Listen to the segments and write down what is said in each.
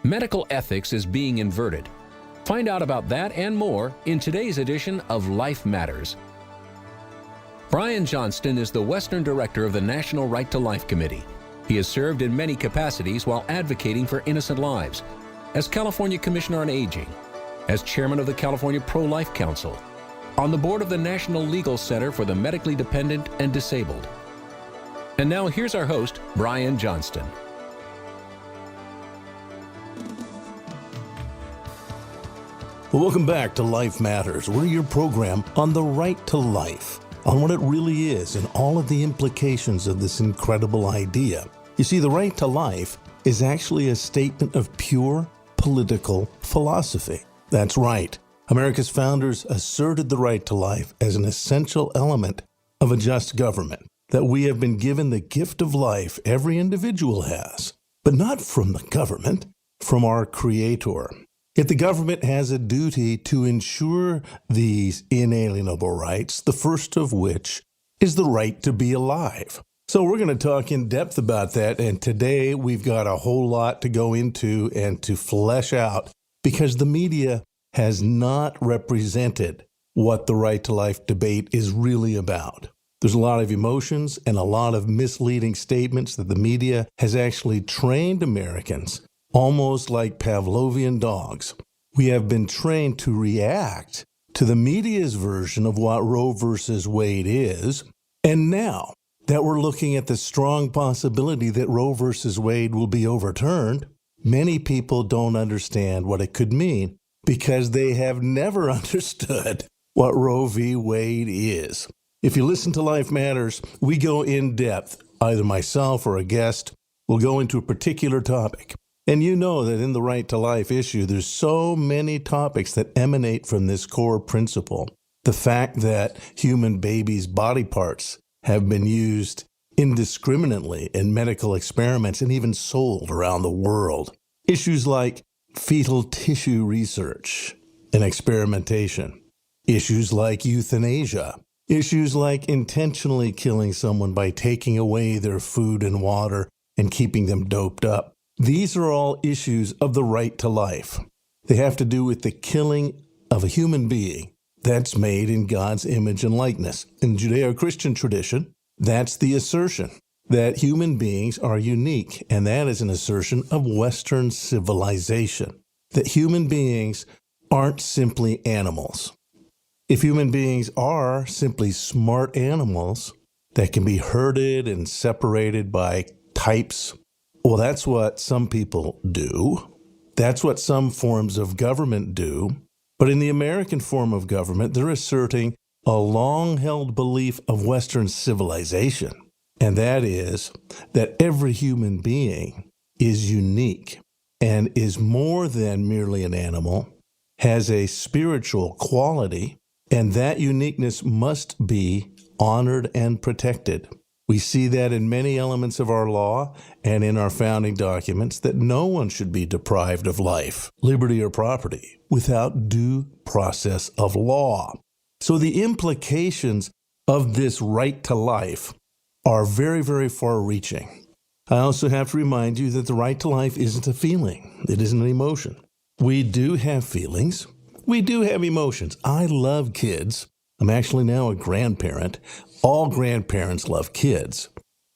Medical ethics is being inverted. Find out about that and more in today's edition of Life Matters. Brian Johnston is the Western Director of the National Right to Life Committee. He has served in many capacities while advocating for innocent lives, as California Commissioner on Aging, as Chairman of the California Pro-Life Council, on the board of the National Legal Center for the Medically Dependent and Disabled. And now here's our host, Brian Johnston. Well, welcome back to Life Matters. We're your program on the right to life, on what it really is and all of the implications of this incredible idea. You see, the right to life is actually a statement of pure political philosophy. That's right. America's founders asserted the right to life as an essential element of a just government, that we have been given the gift of life every individual has, but not from the government, from our Creator. Yet the government has a duty to ensure these inalienable rights, the first of which is the right to be alive. So we're going to talk in depth about that, and today we've got a whole lot to go into and to flesh out, because the media has not represented what the right to life debate is really about. There's a lot of emotions and a lot of misleading statements that the media has actually trained Americans almost like Pavlovian dogs. We have been trained to react to the media's version of what Roe versus Wade is, and now that we're looking at the strong possibility that Roe versus Wade will be overturned, many people don't understand what it could mean because they have never understood what Roe v. Wade is. If you listen to Life Matters, we go in depth. Either myself or a guest will go into a particular topic. And you know that in the right to life issue, there's so many topics that emanate from this core principle. The fact that human babies' body parts have been used indiscriminately in medical experiments and even sold around the world. Issues like fetal tissue research and experimentation. Issues like euthanasia. Issues like intentionally killing someone by taking away their food and water and keeping them doped up. These are all issues of the right to life. They have to do with the killing of a human being that's made in God's image and likeness. In the Judeo-Christian tradition, that's the assertion that human beings are unique, and that is an assertion of Western civilization, that human beings aren't simply animals. If human beings are simply smart animals that can be herded and separated by types, well, that's what some people do. That's what some forms of government do. But in the American form of government, they're asserting a long-held belief of Western civilization, and that is that every human being is unique and is more than merely an animal, has a spiritual quality, and that uniqueness must be honored and protected. We see that in many elements of our law and in our founding documents, that no one should be deprived of life, liberty, or property without due process of law. So the implications of this right to life are very, very far-reaching. I also have to remind you that the right to life isn't a feeling. It isn't an emotion. We do have feelings. We do have emotions. I love kids. I'm actually now a grandparent. All grandparents love kids.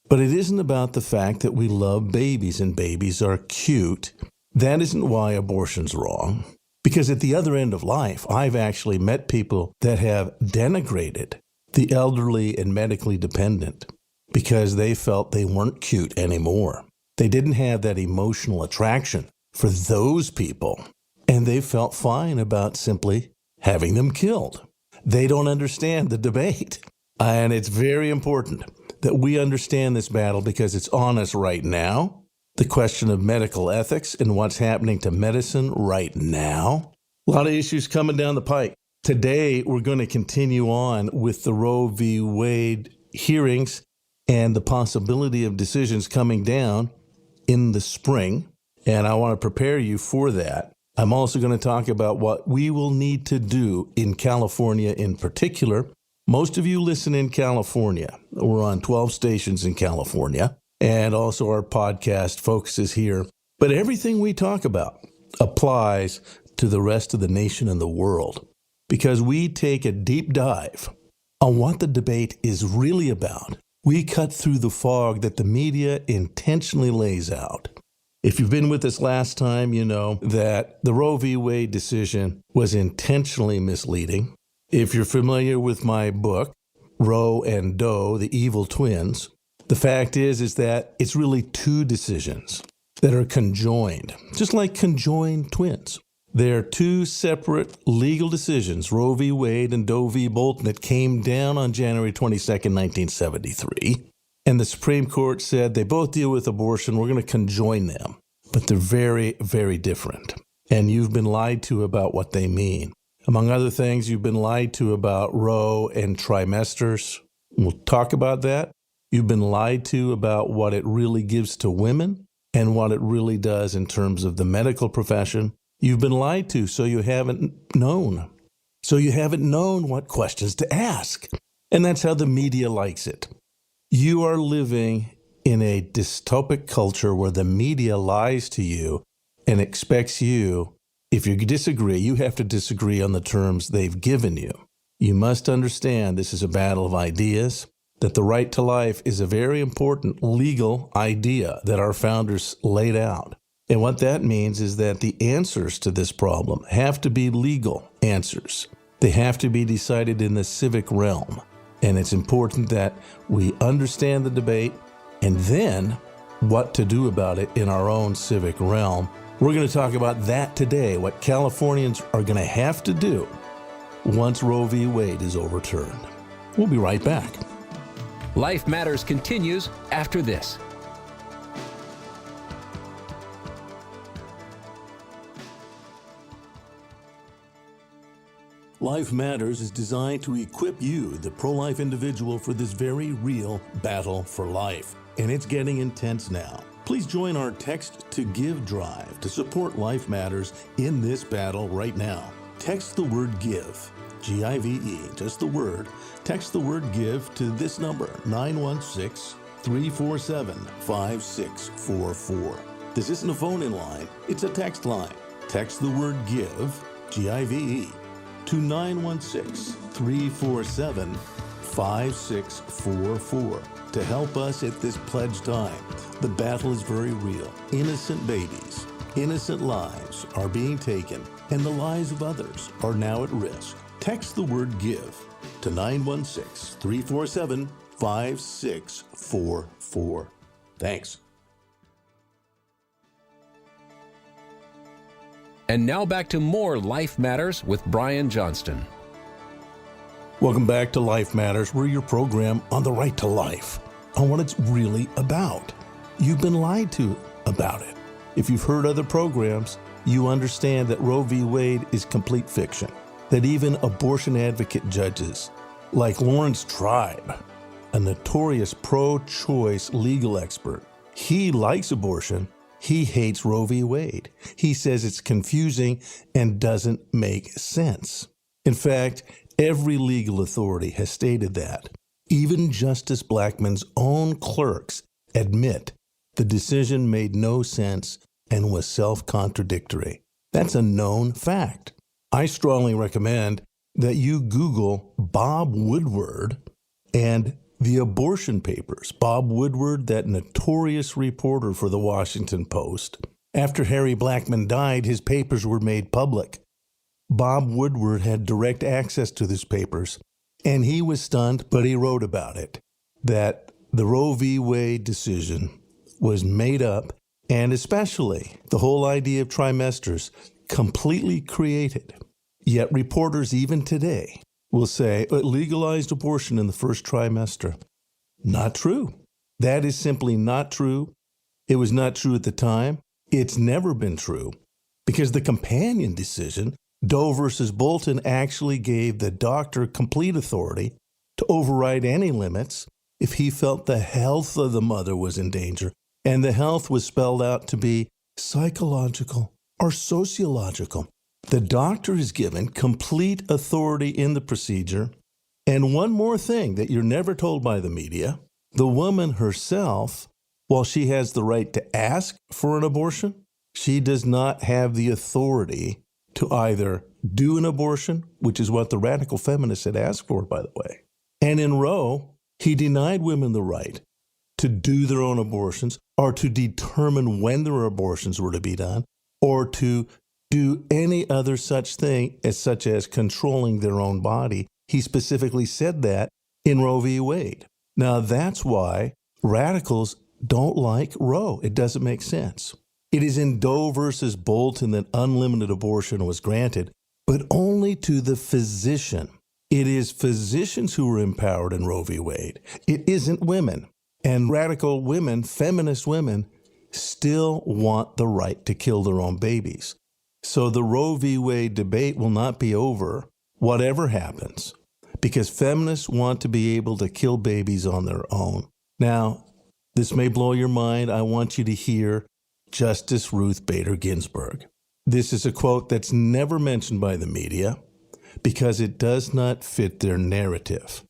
But it isn't about the fact that we love babies and babies are cute. That isn't why abortion's wrong. Because at the other end of life, I've actually met people that have denigrated the elderly and medically dependent because they felt they weren't cute anymore. They didn't have that emotional attraction for those people, and they felt fine about simply having them killed. They don't understand the debate. And it's very important that we understand this battle because it's on us right now. The question of medical ethics and what's happening to medicine right now. A lot of issues coming down the pike. Today, we're going to continue on with the Roe v. Wade hearings and the possibility of decisions coming down in the spring. And I want to prepare you for that. I'm also going to talk about what we will need to do in California in particular. Most of you listen in California. We're on 12 stations in California. And also our podcast focuses here But everything we talk about applies to the rest of the nation and the world because we take a deep dive on what the debate is really about. We cut through the fog that the media intentionally lays out. If you've been with us last time, you know that the Roe v. Wade decision was intentionally misleading. If you're familiar with my book, Roe and Doe, the Evil Twins, the fact is that it's really two decisions that are conjoined, just like conjoined twins. They're two separate legal decisions, Roe v. Wade and Doe v. Bolton, that came down on January 22nd, 1973. And the Supreme Court said they both deal with abortion. We're going to conjoin them. But they're very, very different. And you've been lied to about what they mean. Among other things, you've been lied to about Roe and trimesters. We'll talk about that. You've been lied to about what it really gives to women and what it really does in terms of the medical profession. You've been lied to, so you haven't known. So you haven't known what questions to ask. And that's how the media likes it. You are living in a dystopic culture where the media lies to you and expects you, if you disagree, you have to disagree on the terms they've given you. You must understand this is a battle of ideas, that the right to life is a very important legal idea that our founders laid out. And what that means is that the answers to this problem have to be legal answers. They have to be decided in the civic realm. And it's important that we understand the debate and then what to do about it in our own civic realm. We're going to talk about that today, what Californians are going to have to do once Roe v. Wade is overturned. We'll be right back. Life Matters continues after this. Life Matters is designed to equip you, the pro-life individual, for this very real battle for life. And it's getting intense now. Please join our Text to Give drive to support Life Matters in this battle right now. Text the word GIVE, G-I-V-E, just the word. Text the word GIVE to this number, 916-347-5644. This isn't a phone-in line, it's a text line. Text the word GIVE, G-I-V-E, to 916-347-5644 to help us at this pledge time. The battle is very real. Innocent babies, innocent lives are being taken, and the lives of others are now at risk. Text the word GIVE to 916-347-5644. Thanks. And now back to more Life Matters with Brian Johnston. Welcome back to Life Matters. We're your program on the right to life, on what it's really about. You've been lied to about it. If you've heard other programs, you understand that Roe v. Wade is complete fiction, that even abortion advocate judges like Lawrence Tribe, a notorious pro-choice legal expert, he likes abortion. He hates Roe v. Wade. He says it's confusing and doesn't make sense. In fact, every legal authority has stated that. Even Justice Blackmun's own clerks admit the decision made no sense and was self-contradictory. That's a known fact. I strongly recommend that you Google Bob Woodward and the abortion papers. Bob Woodward, that notorious reporter for the Washington Post. After Harry Blackmun died, his papers were made public. Bob Woodward had direct access to these papers, and he was stunned, but he wrote about it, that the Roe v. Wade decision was made up, and especially the whole idea of trimesters, completely created. Yet reporters even today will say legalized abortion in the first trimester. Not true. That is simply not true. It was not true at the time. It's never been true because the companion decision, Doe versus Bolton, actually gave the doctor complete authority to override any limits if he felt the health of the mother was in danger, and the health was spelled out to be psychological or sociological. The doctor is given complete authority in the procedure. And one more thing that you're never told by the media, the woman herself, while she has the right to ask for an abortion, She does not have the authority to either do an abortion, which is what the radical feminists had asked for, by the way. And in Roe, he denied women the right to do their own abortions or to determine when their abortions were to be done or to do any other such thing such as controlling their own body. He specifically said that in Roe v. Wade. Now, that's why radicals don't like Roe. It doesn't make sense. It is in Doe versus Bolton that unlimited abortion was granted, but only to the physician. It is physicians who are empowered in Roe v. Wade. It isn't women. And radical women, feminist women, still want the right to kill their own babies. So the Roe v. Wade debate will not be over, whatever happens, because feminists want to be able to kill babies on their own. Now, this may blow your mind. I want you to hear Justice Ruth Bader Ginsburg. This is a quote that's never mentioned by the media because it does not fit their narrative.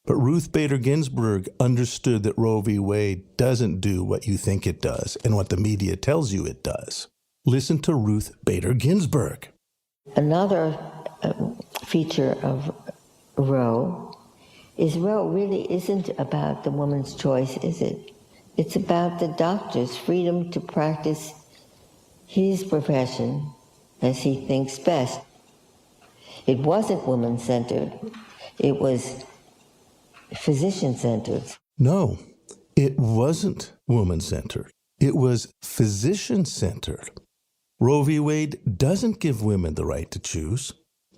But Ruth Bader Ginsburg understood that Roe v. Wade doesn't do what you think it does and what the media tells you it does. Listen to Ruth Bader Ginsburg. Another feature of Roe is Roe really isn't about the woman's choice, is it? It's about the doctor's freedom to practice his profession as he thinks best. It wasn't woman-centered. It was physician-centered. No, it wasn't woman-centered. It was physician-centered. Roe v. Wade doesn't give women the right to choose.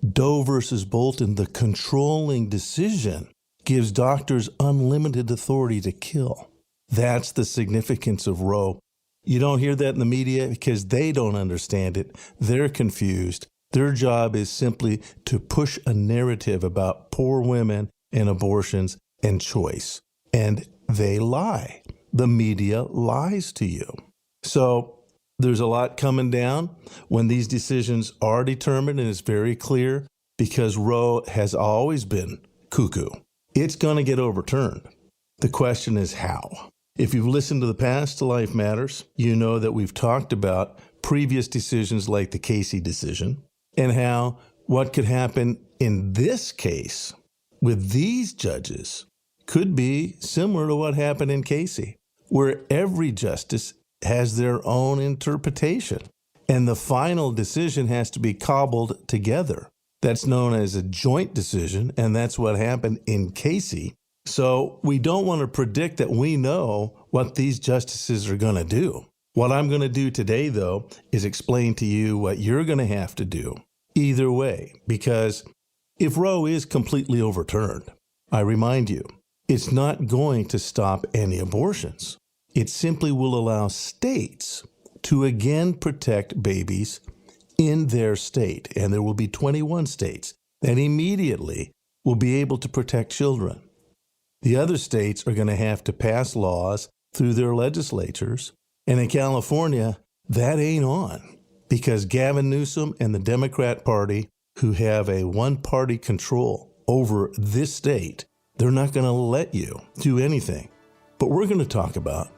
Doe versus Bolton, the controlling decision, gives doctors unlimited authority to kill. That's the significance of Roe. You don't hear that in the media because they don't understand it. They're confused. Their job is simply to push a narrative about poor women and abortions and choice. And they lie. The media lies to you. So there's a lot coming down when these decisions are determined, and it's very clear because Roe has always been cuckoo. It's going to get overturned. The question is how. If you've listened to the past to Life Matters, you know that we've talked about previous decisions like the Casey decision and how what could happen in this case with these judges could be similar to what happened in Casey, where every justice has their own interpretation and the final decision has to be cobbled together. That's known as a joint decision, and that's what happened in Casey. So we don't want to predict that we know what these justices are going to do. What I'm going to do today, though, is explain to you what you're going to have to do either way, because if Roe is completely overturned, I remind you, it's not going to stop any abortions. It simply will allow states to again protect babies in their state, and there will be 21 states that immediately will be able to protect children. The other states are going to have to pass laws through their legislatures. And in California, that ain't on because Gavin Newsom and the Democrat Party, who have a one-party control over this state, they're not going to let you do anything. But we're going to talk about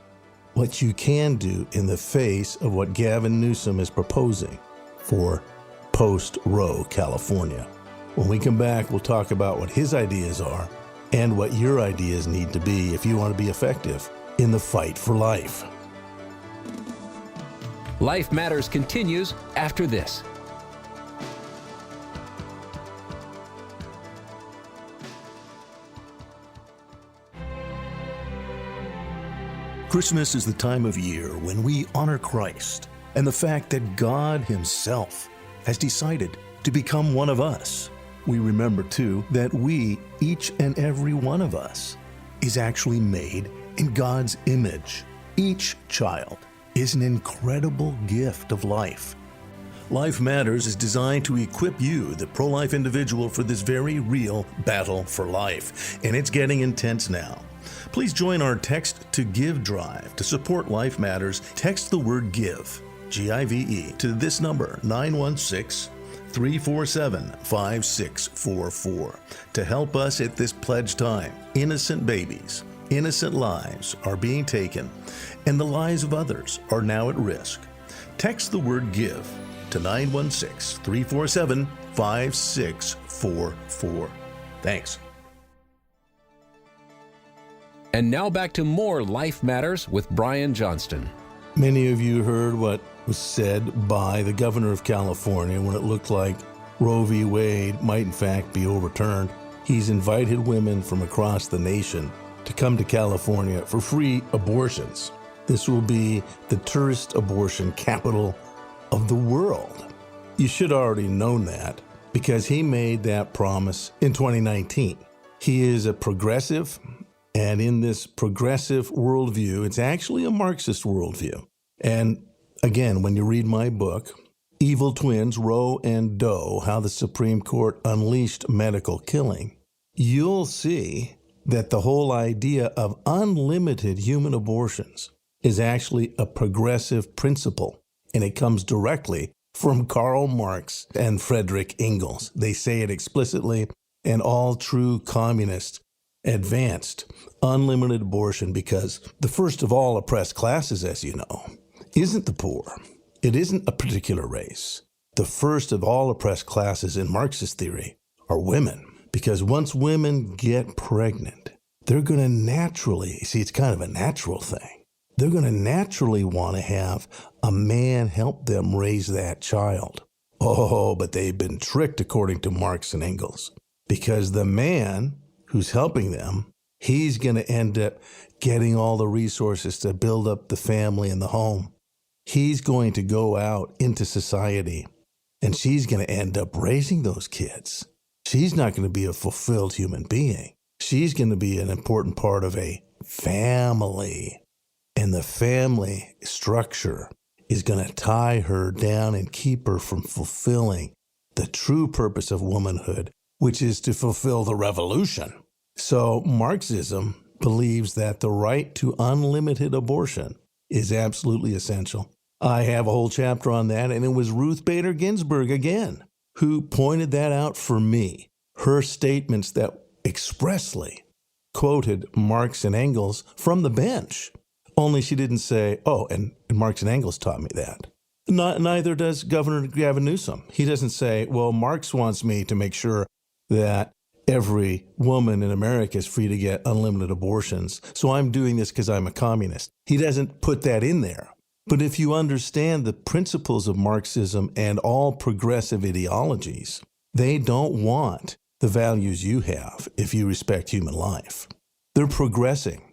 what you can do in the face of what Gavin Newsom is proposing for post-Roe California. When we come back, we'll talk about what his ideas are and what your ideas need to be if you want to be effective in the fight for life. Life Matters continues after this. Christmas is the time of year when we honor Christ and the fact that God Himself has decided to become one of us. We remember, too, that we, each and every one of us, is actually made in God's image. Each child is an incredible gift of life. Life Matters is designed to equip you, the pro-life individual, for this very real battle for life, and it's getting intense now. Please join our Text to Give drive. To support Life Matters, text the word GIVE, G-I-V-E, to this number, 916-347-5644, to help us at this pledge time. Innocent babies, innocent lives are being taken, and the lives of others are now at risk. Text the word GIVE to 916-347-5644. Thanks. And now back to more Life Matters with Brian Johnston. Many of you heard what was said by the governor of California when it looked like Roe v. Wade might in fact be overturned. He's invited women from across the nation to come to California for free abortions. This will be the tourist abortion capital of the world. You should already known that because he made that promise in 2019. He is a progressive, and in this progressive worldview, it's actually a Marxist worldview. And again, when you read my book, Evil Twins, Roe and Doe, How the Supreme Court Unleashed Medical Killing, you'll see that the whole idea of unlimited human abortions is actually a progressive principle, and it comes directly from Karl Marx and Friedrich Engels. They say it explicitly, and all true communists advanced unlimited abortion because the first of all oppressed classes, as you know, isn't the poor. It isn't a particular race. The first of all oppressed classes in Marxist theory are women, because once women get pregnant, they're going to naturally, see, it's kind of a natural thing. They're going to naturally want to have a man help them raise that child. Oh, but they've been tricked according to Marx and Engels, because the man who's helping them, he's going to end up getting all the resources to build up the family and the home. He's going to go out into society, and she's going to end up raising those kids. She's not going to be a fulfilled human being. She's going to be an important part of a family. And the family structure is going to tie her down and keep her from fulfilling the true purpose of womanhood, which is to fulfill the revolution. So Marxism believes that the right to unlimited abortion is absolutely essential. I have a whole chapter on that, and it was Ruth Bader Ginsburg again who pointed that out for me. Her statements that expressly quoted Marx and Engels from the bench. Only she didn't say, oh, and Marx and Engels taught me that. Neither does Governor Gavin Newsom. He doesn't say, well, Marx wants me to make sure that every woman in America is free to get unlimited abortions, so I'm doing this because I'm a communist. He doesn't put that in there. But if you understand the principles of Marxism and all progressive ideologies, they don't want the values you have if you respect human life. They're progressing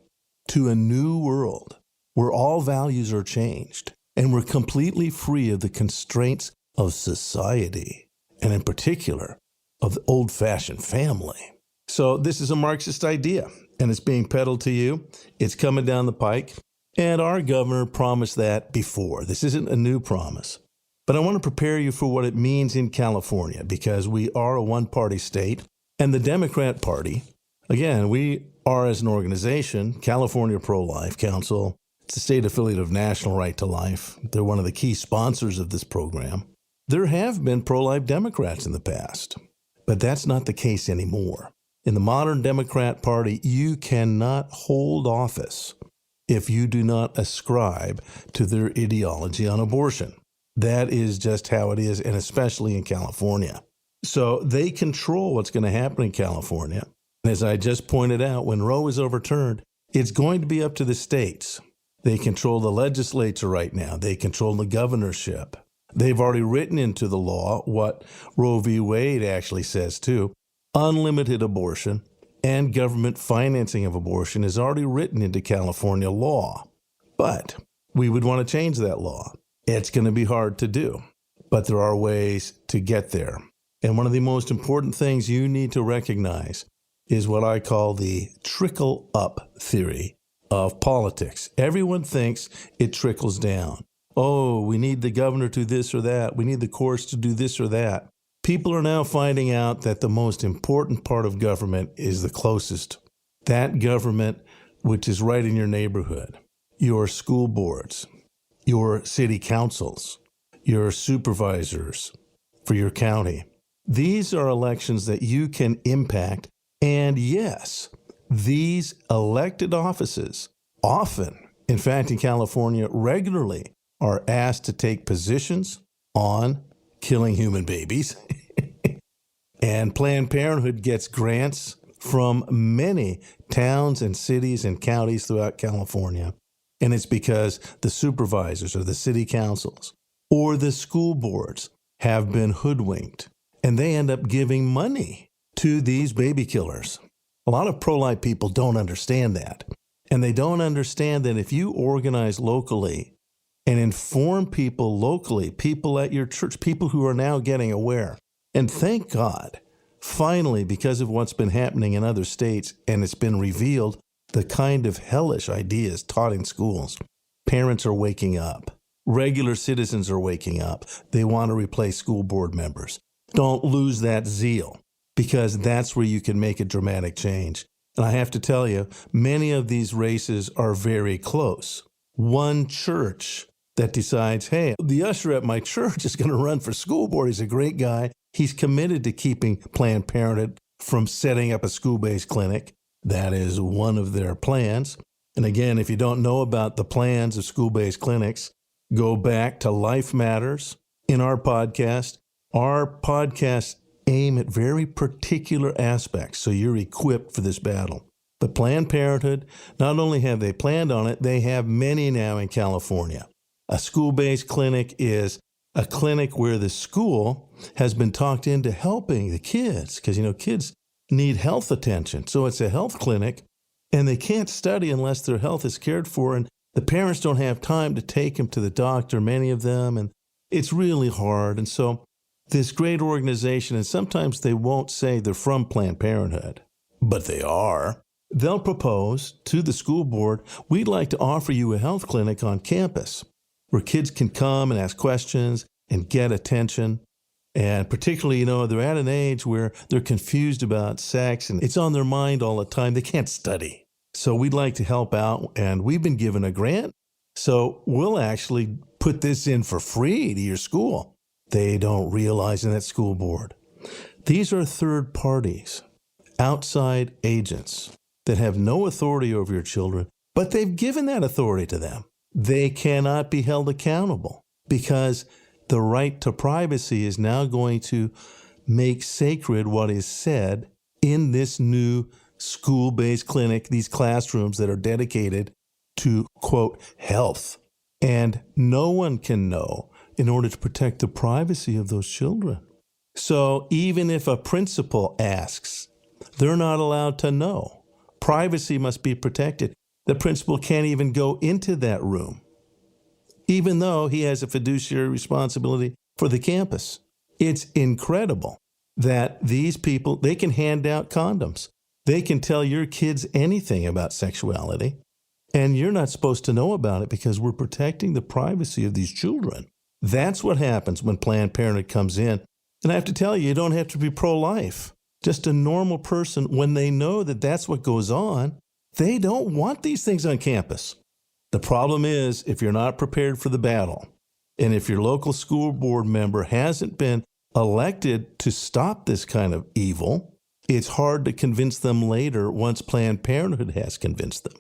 to a new world where all values are changed and we're completely free of the constraints of society, and in particular, of the old-fashioned family. So this is a Marxist idea, and it's being peddled to you. It's coming down the pike, and our governor promised that before. This isn't a new promise. But I want to prepare you for what it means in California, because we are a one-party state, and the Democrat Party, again, we are as an organization, California Pro-Life Council. It's a state affiliate of National Right to Life. They're one of the key sponsors of this program. There have been pro-life Democrats in the past, but that's not the case anymore. In the modern Democrat Party, you cannot hold office if you do not ascribe to their ideology on abortion. That is just how it is, and especially in California. So they control what's going to happen in California. And as I just pointed out, when Roe is overturned, it's going to be up to the states. They control the legislature right now. They control the governorship. They've already written into the law what Roe v. Wade actually says too. Unlimited abortion and government financing of abortion is already written into California law. But we would want to change that law. It's going to be hard to do, but there are ways to get there. And one of the most important things you need to recognize is what I call the trickle-up theory of politics. Everyone thinks it trickles down. Oh, we need the governor to do this or that. We need the courts to do this or that. People are now finding out that the most important part of government is the closest. That government which is right in your neighborhood, your school boards, your city councils, your supervisors for your county. These are elections that you can impact. And yes, these elected offices often, in fact, in California, regularly are asked to take positions on killing human babies. And Planned Parenthood gets grants from many towns and cities and counties throughout California. And it's because the supervisors or the city councils or the school boards have been hoodwinked, and they end up giving money to these baby killers. A lot of pro-life people don't understand that. And they don't understand that if you organize locally and inform people locally, people at your church, people who are now getting aware, and thank God, finally, because of what's been happening in other states, and it's been revealed, the kind of hellish ideas taught in schools, parents are waking up. Regular citizens are waking up. They want to replace school board members. Don't lose that zeal, because that's where you can make a dramatic change. And I have to tell you, many of these races are very close. One church that decides, hey, the usher at my church is going to run for school board. He's a great guy. He's committed to keeping Planned Parenthood from setting up a school-based clinic. That is one of their plans. And again, if you don't know about the plans of school-based clinics, go back to Life Matters in our podcast. Our podcasts aim at very particular aspects, so you're equipped for this battle. But Planned Parenthood, not only have they planned on it, they have many now in California. A school-based clinic is a clinic where the school has been talked into helping the kids, because, kids need health attention. So it's a health clinic, and they can't study unless their health is cared for, and the parents don't have time to take them to the doctor, many of them, and it's really hard. And so this great organization, and sometimes they won't say they're from Planned Parenthood, but they are. They'll propose to the school board, we'd like to offer you a health clinic on campus where kids can come and ask questions and get attention. And particularly, they're at an age where they're confused about sex and it's on their mind all the time. They can't study. So we'd like to help out, and we've been given a grant. So we'll actually put this in for free to your school. They don't realize in that school board. These are third parties, outside agents that have no authority over your children, but they've given that authority to them. They cannot be held accountable because the right to privacy is now going to make sacred what is said in this new school-based clinic, these classrooms that are dedicated to, quote, health. And no one can know in order to protect the privacy of those children. So even if a principal asks, they're not allowed to know. Privacy must be protected. The principal can't even go into that room, even though he has a fiduciary responsibility for the campus. It's incredible that these people, they can hand out condoms. They can tell your kids anything about sexuality, and you're not supposed to know about it because we're protecting the privacy of these children. That's what happens when Planned Parenthood comes in. And I have to tell you, you don't have to be pro-life. Just a normal person, when they know that that's what goes on, they don't want these things on campus. The problem is, if you're not prepared for the battle, and if your local school board member hasn't been elected to stop this kind of evil, it's hard to convince them later once Planned Parenthood has convinced them.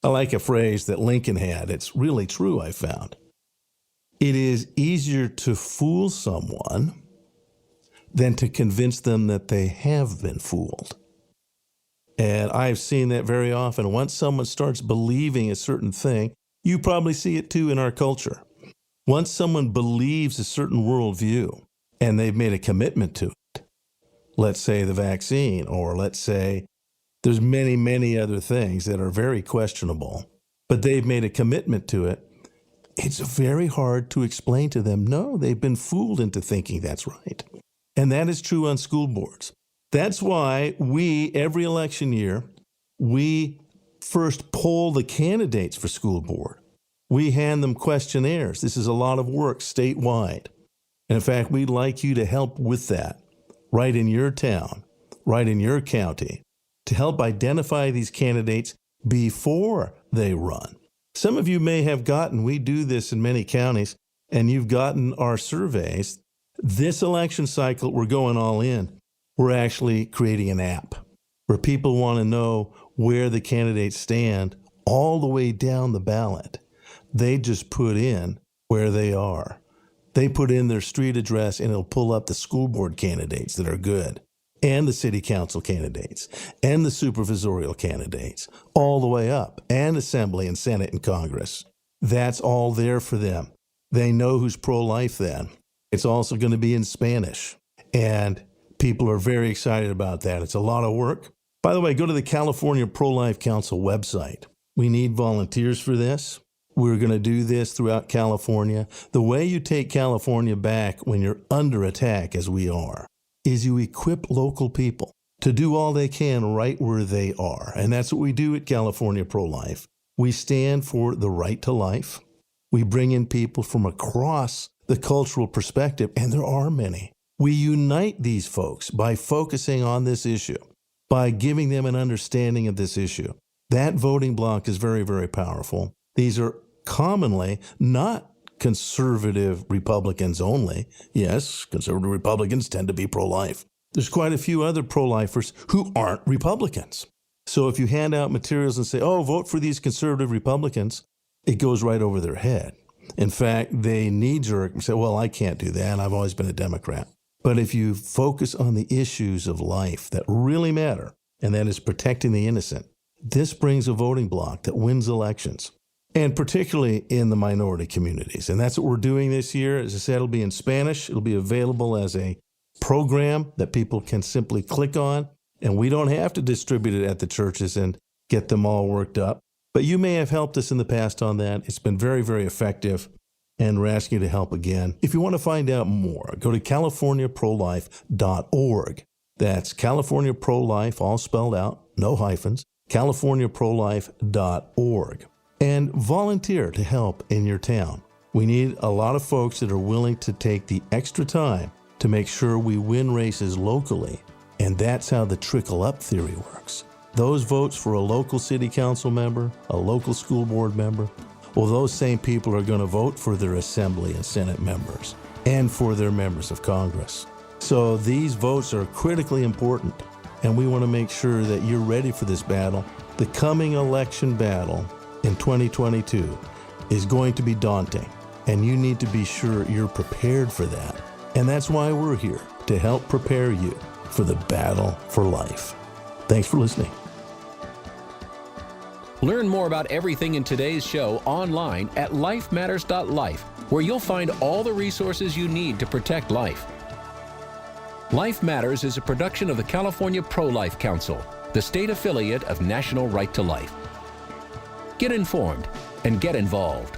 I like a phrase that Lincoln had. It's really true, I found. It is easier to fool someone than to convince them that they have been fooled. And I've seen that very often. Once someone starts believing a certain thing, you probably see it too in our culture. Once someone believes a certain worldview and they've made a commitment to it, let's say the vaccine, or let's say there's many, many other things that are very questionable, but they've made a commitment to it, it's very hard to explain to them, no, they've been fooled into thinking that's right. And that is true on school boards. That's why we, every election year, we first poll the candidates for school board. We hand them questionnaires. This is a lot of work statewide. And in fact, we'd like you to help with that right in your town, right in your county, to help identify these candidates before they run. Some of you may have gotten, we do this in many counties, and you've gotten our surveys. This election cycle, we're going all in. We're actually creating an app where people want to know where the candidates stand all the way down the ballot. They just put in where they are. They put in their street address and it'll pull up the school board candidates that are good, and the city council candidates, and the supervisorial candidates, all the way up, and Assembly and Senate and Congress. That's all there for them. They know who's pro-life then. It's also going to be in Spanish, and people are very excited about that. It's a lot of work. By the way, go to the California Pro-Life Council website. We need volunteers for this. We're going to do this throughout California. The way you take California back when you're under attack, as we are, is you equip local people to do all they can right where they are. And that's what we do at California Pro-Life. We stand for the right to life. We bring in people from across the cultural perspective, and there are many. We unite these folks by focusing on this issue, by giving them an understanding of this issue. That voting bloc is very, very powerful. These are commonly not conservative Republicans only. Yes, conservative Republicans tend to be pro-life. There's quite a few other pro-lifers who aren't Republicans. So if you hand out materials and say, oh, vote for these conservative Republicans, it goes right over their head. In fact, they knee-jerk and say, well, I can't do that. I've always been a Democrat. But if you focus on the issues of life that really matter, and that is protecting the innocent, this brings a voting bloc that wins elections, and particularly in the minority communities. And that's what we're doing this year. As I said, it'll be in Spanish. It'll be available as a program that people can simply click on, and we don't have to distribute it at the churches and get them all worked up. But you may have helped us in the past on that. It's been very, very effective, and we're asking you to help again. If you want to find out more, go to californiaprolife.org. That's California Pro-Life, all spelled out, no hyphens, californiaprolife.org. And volunteer to help in your town. We need a lot of folks that are willing to take the extra time to make sure we win races locally. And that's how the trickle-up theory works. Those votes for a local city council member, a local school board member, well, those same people are going to vote for their Assembly and Senate members and for their members of Congress. So these votes are critically important, and we want to make sure that you're ready for this battle. The coming election battle in 2022 is going to be daunting, and you need to be sure you're prepared for that. And that's why we're here, to help prepare you for the battle for life. Thanks for listening. Learn more about everything in today's show online at lifematters.life, where you'll find all the resources you need to protect life. Life Matters is a production of the California Pro-Life Council, the state affiliate of National Right to Life. Get informed and get involved.